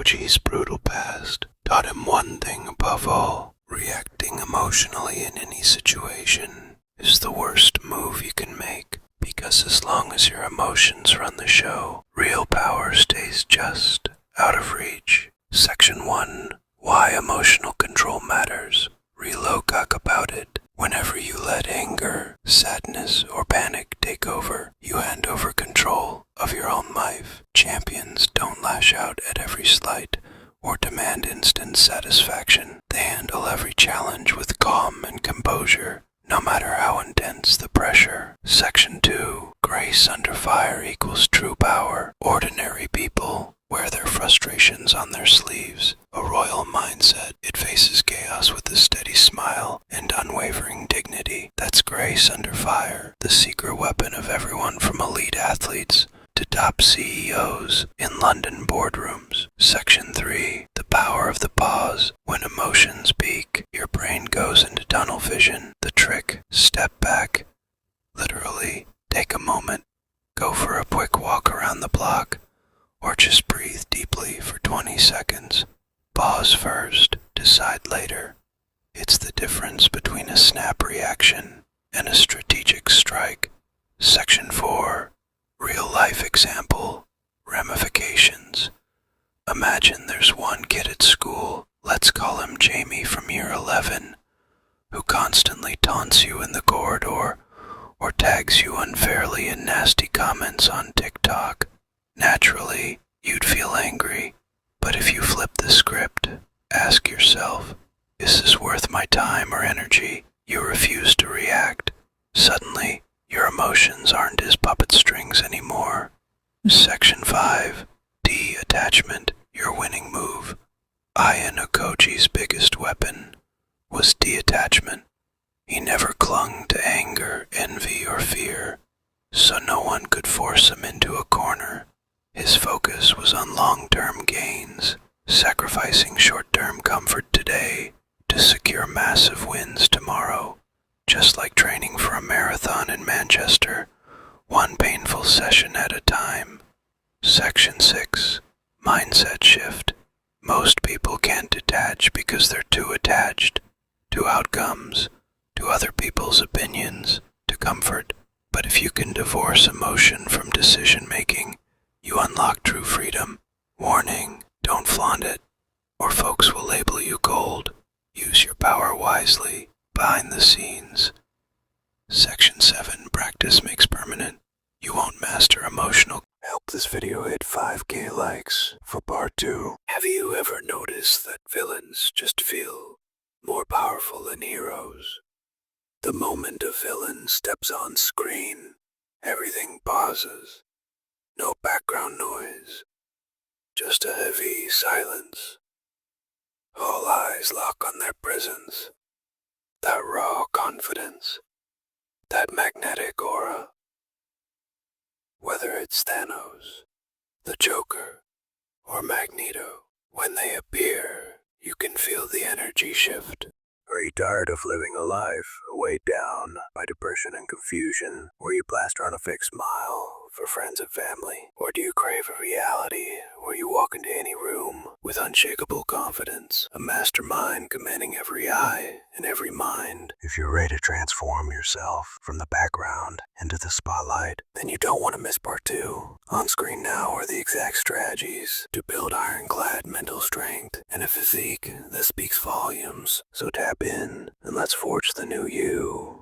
Koji's brutal past taught him one thing above all: reacting emotionally in any situation is the worst move you can make, because as long as your emotions run the show, real power stays just out of reach. Section 1. Why emotional control matters. Talk about it. Whenever you let anger, sadness, or panic take over, you hand over control of your own life. Champions don't lash out at every slight or demand instant satisfaction. They handle every challenge with calm and composure, no matter how intense the pressure. Section 2. Grace under fire equals true power. Ordinary people wear their frustrations on their sleeves. A royal mindset. It faces chaos with a steady smile and unwavering dignity. That's grace under fire, the secret weapon of everyone from elite athletes to top CEOs in London boardrooms. Section 3. The power of the pause. When emotions peak, your brain goes into tunnel vision. The trick: step back. Literally, take a moment, go for a quick walk around the block, or just breathe deeply for 20 seconds. Pause first, decide later. It's the difference between a snap reaction and a strategic strike. Section 4. Real life example. Ramifications. Imagine there's one kid at school, let's call him Jamie from year 11, who constantly taunts you in the corridor or tags you unfairly in nasty comments on TikTok. Naturally, you'd feel angry, but if you flip the script, ask yourself, is this worth my time or energy? You refuse to react. Suddenly, your emotions aren't his puppet strings anymore. Section 5. Detachment, your winning move. Aya Koji's biggest weapon was detachment. He never clung to anger, envy, or fear, so no one could force him into a corner. His focus was on long-term gains, sacrificing short-term comfort today to secure massive wins tomorrow. Just like training for a marathon in Manchester, one painful session at a time. Section 6. Mindset shift. Most people can't detach because they're too attached to outcomes, to other people's opinions, to comfort. But if you can divorce emotion from decision-making, you unlock true freedom. Warning, don't flaunt it, or folks will label you cold. Use your power wisely, behind the scenes. Section 7. Practice makes permanent. You won't master emotional. Help this video hit 5K likes for part 2. Have you ever noticed that villains just feel more powerful than heroes? The moment a villain steps on screen, everything pauses. No background noise, just a heavy silence. All eyes lock on their presence. That raw confidence, that magnetic aura. Whether it's Thanos, the Joker, or Magneto, when they appear, you can feel the energy shift. Are you tired of living a life weighed down by depression and confusion, where you plaster on a fake smile for friends and family? Or do you crave a reality where you walk into any room with unshakable confidence, a mastermind commanding every eye and every mind? If you're ready to transform yourself from the background into the spotlight, then you don't want to miss part 2. On screen now are the exact strategies to build ironclad mental strength and a physique that speaks volumes. So tap in and let's forge the new you.